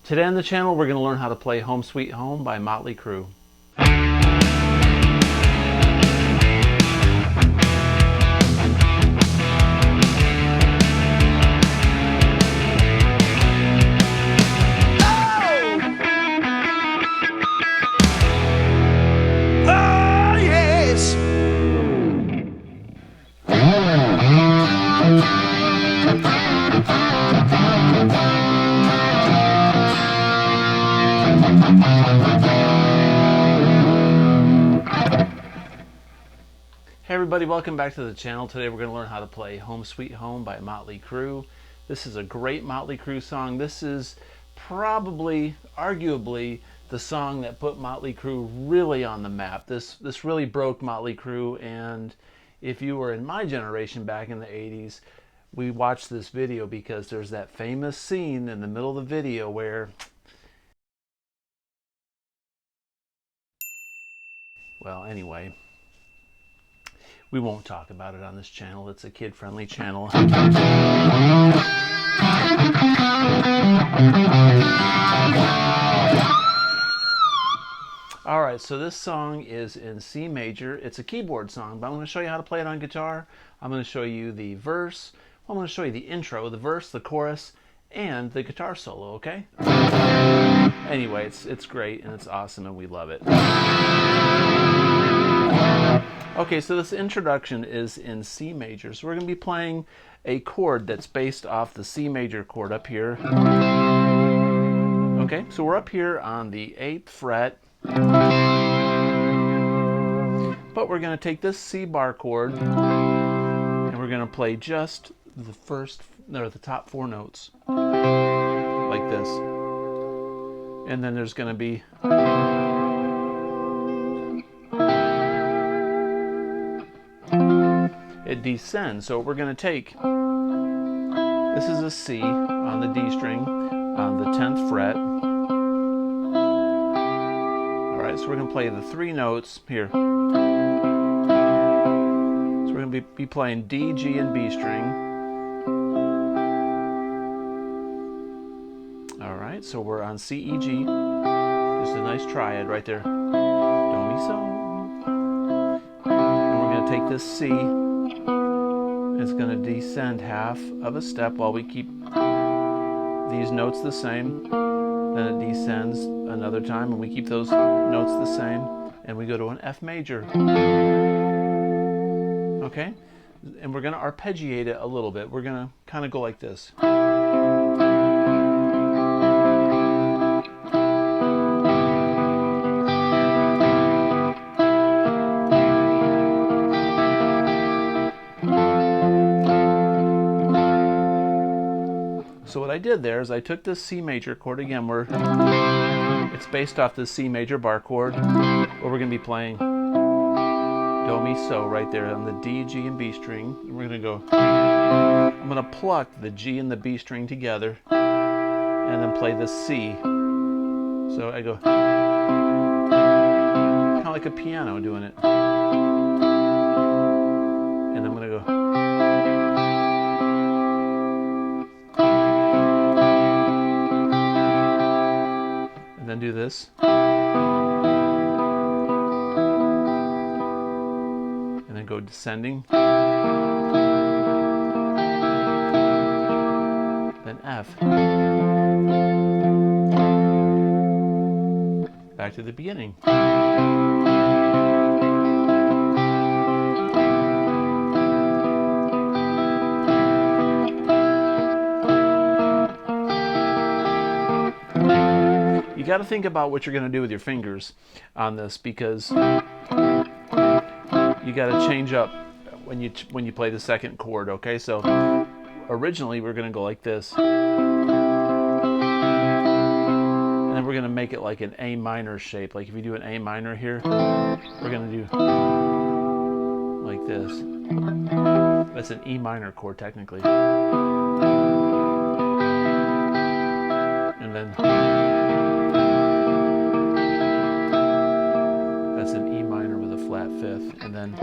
Today on the channel, we're going to learn how to play Home Sweet Home by Motley Crue. Hey everybody, welcome back to the channel. Today we're going to learn how to play Home Sweet Home by Motley Crue. This is a great Motley Crue song. This is probably, arguably, the song that put Motley Crue really on the map. This really broke Motley Crue, and if you were in my generation back in the 80s, we watched this video because there's that famous scene in the middle of the video where, well, anyway, we won't talk about it on this channel. It's a kid-friendly channel. Alright, so this song is in C major. It's a keyboard song, but I'm going to show you how to play it on guitar. I'm going to show you the verse. Well, I'm going to show you the intro, the verse, the chorus, and the guitar solo, okay? Anyway, it's great, and it's awesome, and we love it. Okay, so this introduction is in C major. So we're going to be playing a chord that's based off the C major chord up here. Okay, so we're up here on the 8th fret. But we're going to take this C bar chord and we're going to play just the top 4 notes. Like this. And then there's going to be it descends. So we're going to take, this is a C on the D string on the 10th fret. Alright, so we're going to play the 3 notes here. So we're going to be playing D, G, and B string. Alright, so we're on C, E, G. Just a nice triad right there. Do, mi, so. And we're going to take this C. It's going to descend half of a step while we keep these notes the same. Then it descends another time and we keep those notes the same. And we go to an F major. Okay? And we're going to arpeggiate it a little bit. We're going to kind of go like this. So what I did there is I took this C major chord again, it's based off this C major bar chord, where we're going to be playing Do, Mi, So right there on the D, G, and B string. And we're going to go, I'm going to pluck the G and the B string together and then play the C. So I go, kind of like a piano doing it. And I'm going to go, then do this, and then go descending, then F, back to the beginning. You got to think about what you're going to do with your fingers on this, because you got to change up when you play the second chord. Okay, so originally we're going to go like this, and then we're going to make it like an A minor shape. Like if you do an A minor here, we're going to do like this. That's an E minor chord technically, and then that's an E minor with a flat 5th, and then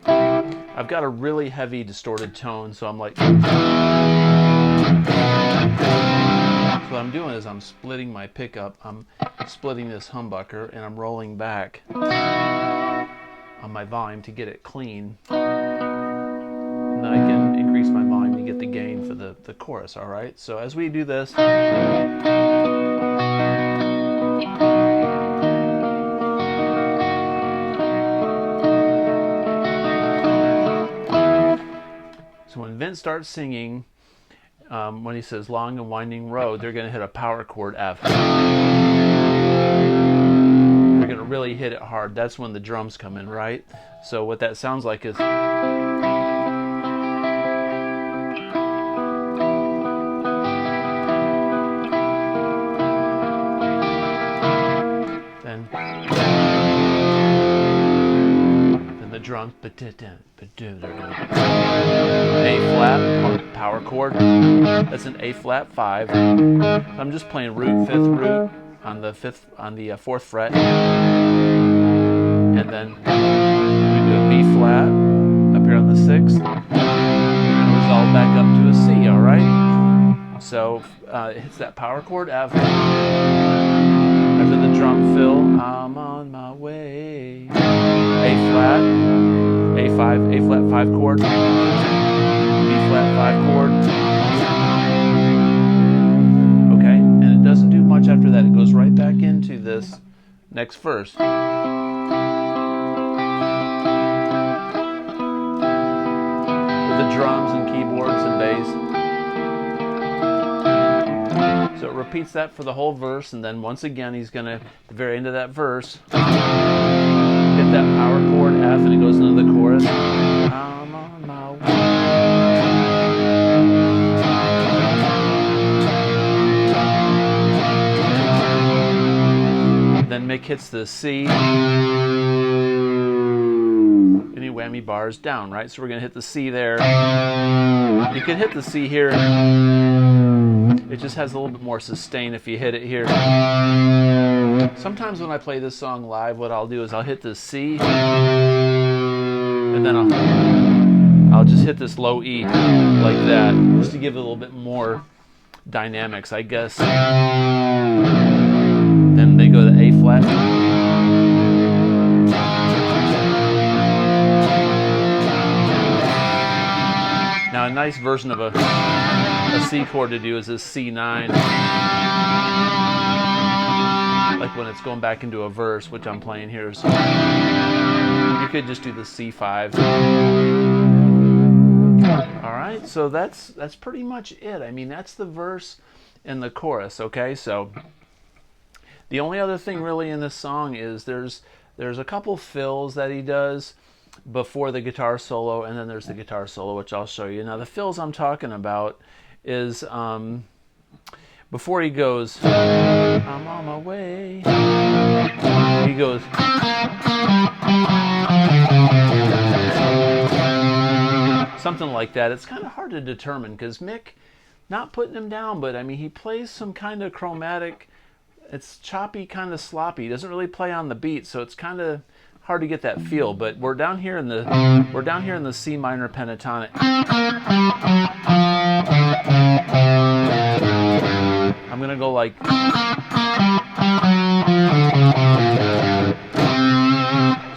F. I've got a really heavy distorted tone, so I'm like, I'm splitting my pickup. I'm splitting this humbucker and I'm rolling back on my volume to get it clean. And then I can increase my volume to get the gain for the chorus, all right? So as we do this, so when Vince starts singing, when he says long and winding road, they're going to hit a power chord F. They're going to really hit it hard. That's when the drums come in, right? So what that sounds like is... Then the drums, A flat power chord. That's an A flat 5. I'm just playing root, 5th root on the 4th fret, and then we do a B flat up here on the 6th, and resolve back up to a C. All right. So it hits that power chord F. After the drum fill, I'm on my way. A flat, A5, A flat 5 chord, B flat 5 chord. Okay, and it doesn't do much after that. It goes right back into this next verse. With the drums and keyboards and bass. So it repeats that for the whole verse, and then once again he's going to, at the very end of that verse, hit that power chord F, and it goes into the chorus. I'm on my way. Then Mick hits the C. Any whammy bars down, right? So we're going to hit the C there. You can hit the C here. It just has a little bit more sustain if you hit it here. Sometimes when I play this song live, what I'll do is I'll hit the C, and then I'll just hit this low E like that, just to give it a little bit more dynamics, I guess. Then they go to A flat. Now a nice version of a C chord to do is this C9. Like when it's going back into a verse, which I'm playing here. So you could just do the C5. All right, so that's pretty much it. I mean, that's the verse and the chorus, okay? So the only other thing really in this song is there's a couple fills that he does before the guitar solo, and then there's the guitar solo, which I'll show you. Now the fills I'm talking about is before he goes, I'm on my way, he goes, something like that. It's kind of hard to determine because Mick, not putting him down, but I mean, he plays some kind of chromatic, it's choppy, kind of sloppy. He doesn't really play on the beat, so it's kind of hard to get that feel. But we're down here in the C minor pentatonic. I'm gonna go like,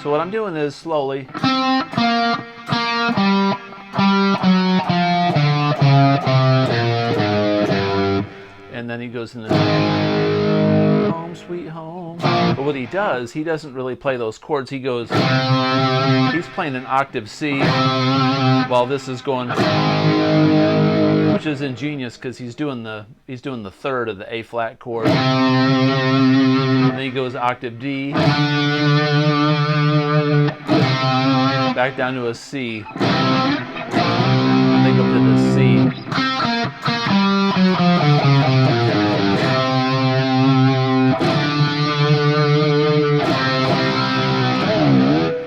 so what I'm doing is slowly, and then he goes in the home sweet home. But what he does, he doesn't really play those chords. He goes, he's playing an octave C while this is going, which is ingenious because he's doing the third of the A flat chord. And then he goes octave D, back down to a C, and then go to the C.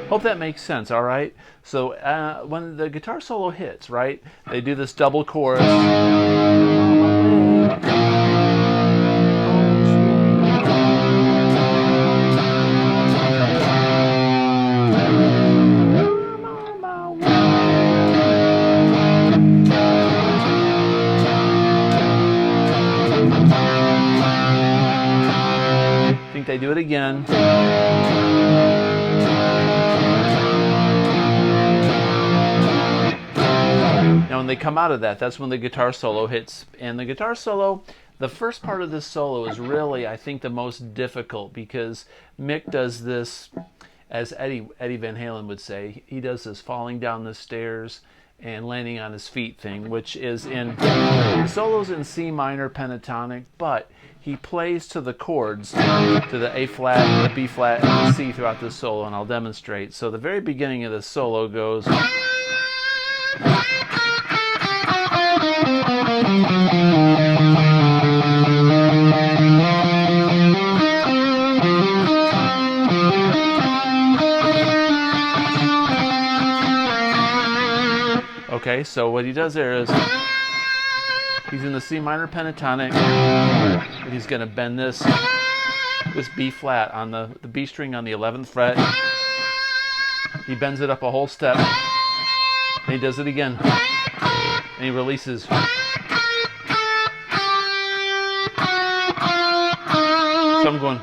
Hope that makes sense, all right? So when the guitar solo hits, right, they do this double chorus. think they do it again. Now when they come out of that, that's when the guitar solo hits. And the guitar solo, the first part of this solo is really, I think, the most difficult, because Mick does this, as Eddie Van Halen would say, he does this falling down the stairs and landing on his feet thing, which is in, the solo's in C minor pentatonic, but he plays to the chords, to the A flat, the B flat, and the C throughout the solo, and I'll demonstrate. So the very beginning of the solo goes... Okay, so what he does there is he's in the C minor pentatonic, and he's going to bend this B flat on the B string on the 11th fret. He bends it up a whole step, and he does it again, and he releases. So I'm going.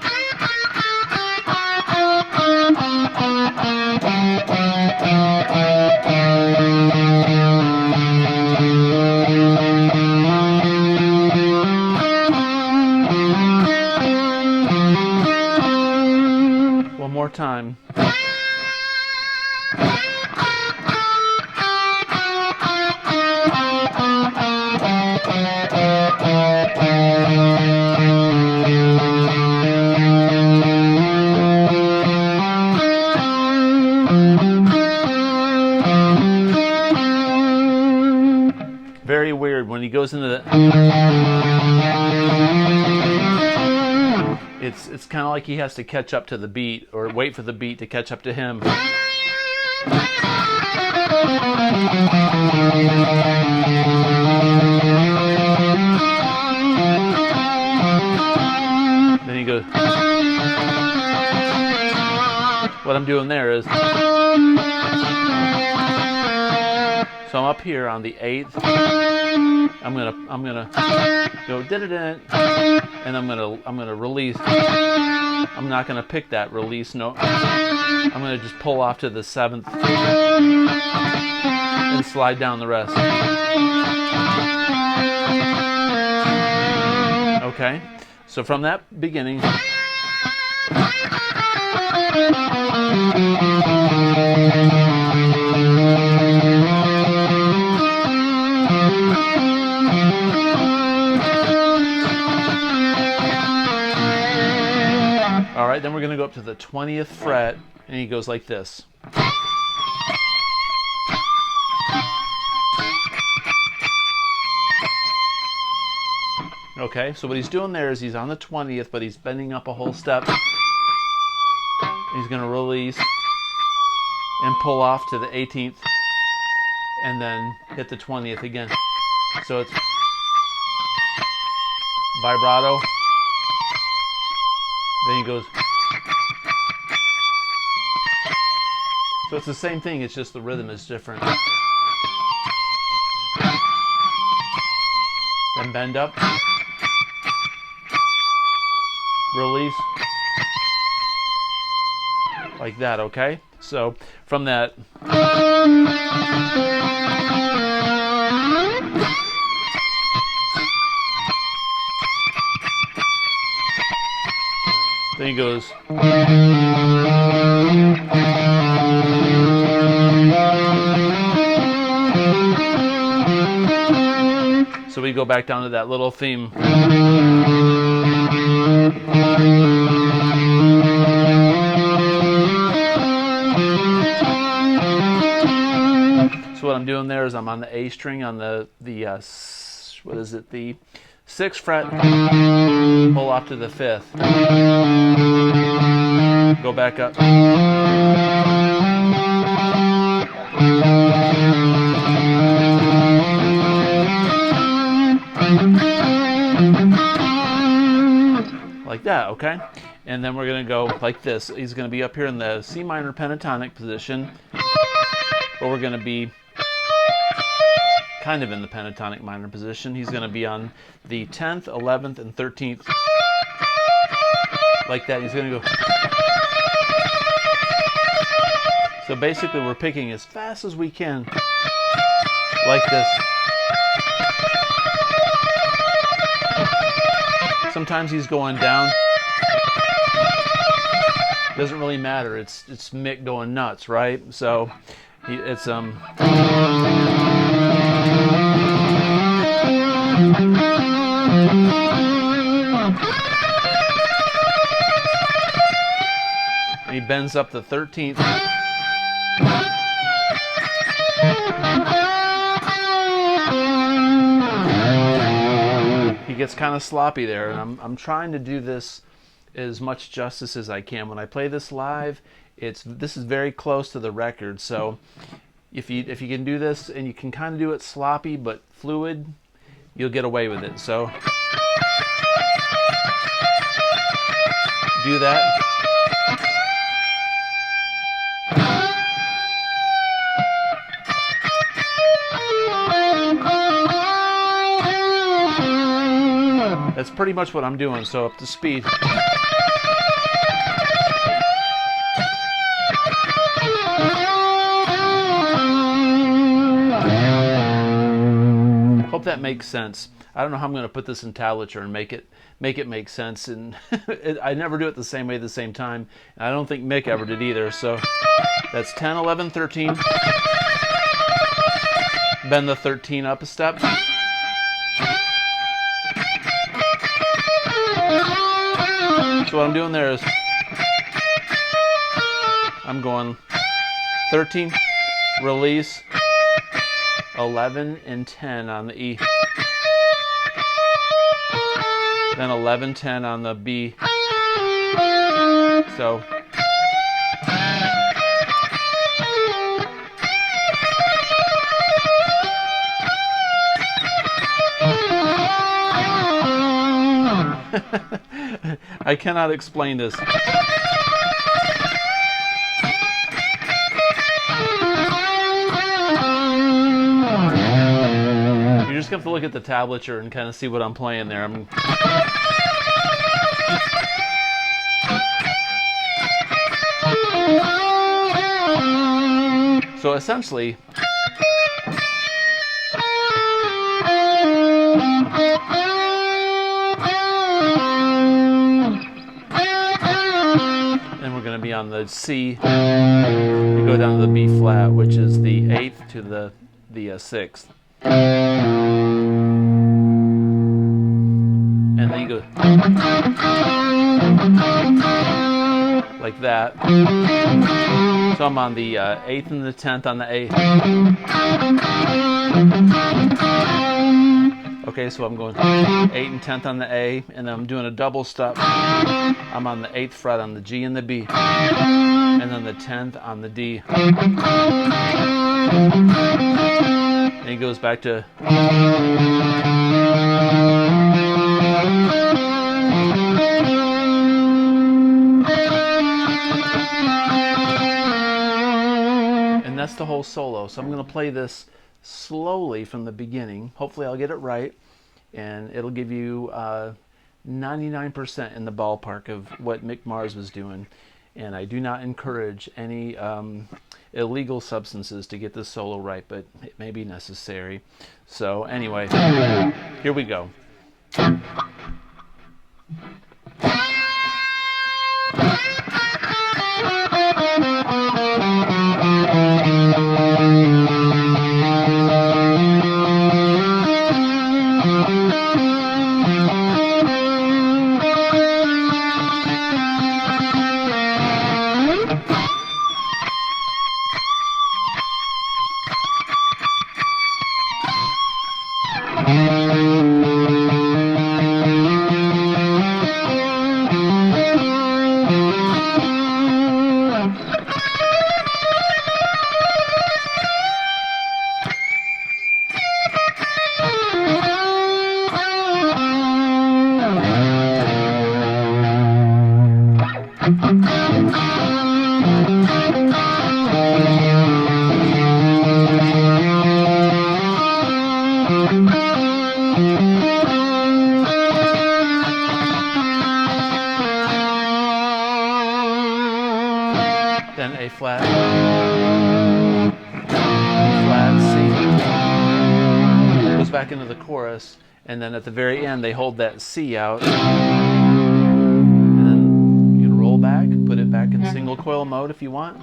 One more time. Very weird when he goes into the... It's kind of like he has to catch up to the beat, or wait for the beat to catch up to him. Then he goes... What I'm doing there is... So I'm up here on the 8th. I'm gonna go da-da-da, and I'm gonna release. I'm not gonna pick that release note. I'm gonna just pull off to the 7th and slide down the rest. Okay, so from that beginning. All right, then we're going to go up to the 20th fret, and he goes like this. Okay, so what he's doing there is he's on the 20th, but he's bending up a whole step. He's going to release and pull off to the 18th, and then hit the 20th again. So it's vibrato. Then he goes. So it's the same thing, it's just the rhythm is different. Then bend up. Release. Like that, okay? So from that. Then he goes. So we go back down to that little theme. So what I'm doing there is I'm on the A string on the what is it, the 6th fret, pull off to the 5th, go back up, like that, okay? And then we're going to go like this. He's going to be up here in the C minor pentatonic position, but we're going to be kind of in the pentatonic minor position. He's going to be on the 10th, 11th, and 13th like that. He's going to go. So basically we're picking as fast as we can, like this. Sometimes he's going down. Doesn't really matter. It's Mick going nuts, right? So it's and he bends up the 13th. He gets kind of sloppy there, and I'm trying to do this as much justice as I can. When I play this live, this is very close to the record. So if you can do this and you can kind of do it sloppy but fluid, you'll get away with it. So do that. That's pretty much what I'm doing, so up to speed. Hope that makes sense. I don't know how I'm going to put this in tablature and make it make sense, and I never do it the same way at the same time, and I don't think Mick ever did either. So that's 10, 11, 13. Bend the 13 up a step. So what I'm doing there is I'm going 13, release, 11 and 10 on the E. Then 11, 10 on the B. So I cannot explain this. You're just going to have to look at the tablature and kind of see what I'm playing there. So essentially, and we're going to be on the C. You go down to the B flat, which is the 8th to the 6th. And then you go like that. So I'm on the 8th and the 10th on the A. Okay, so I'm going 8 and 10th on the A, and then I'm doing a double step. I'm on the 8th fret on the G and the B, and then the 10th on the D. And he goes back to and that's the whole solo. So I'm going to play this slowly from the beginning. Hopefully I'll get it right, and it'll give you 99% in the ballpark of what Mick Mars was doing. And I do not encourage any illegal substances to get this solo right, but it may be necessary. So anyway, here we go. flat, B flat, C. And it goes back into the chorus, and then at the very end they hold that C out, and then you can roll back, put it back in single coil mode if you want.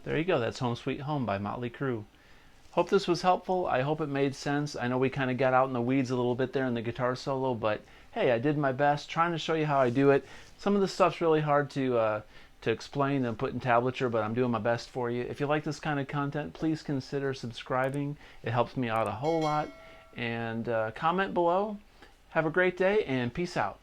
There you go, that's Home Sweet Home by Motley Crue. Hope this was helpful. I hope it made sense. I know we kind of got out in the weeds a little bit there in the guitar solo, but hey, I did my best trying to show you how I do it. Some of the stuff's really hard to explain and put in tablature, but I'm doing my best for you. If you like this kind of content, please consider subscribing. It helps me out a whole lot. And comment below. Have a great day, and peace out.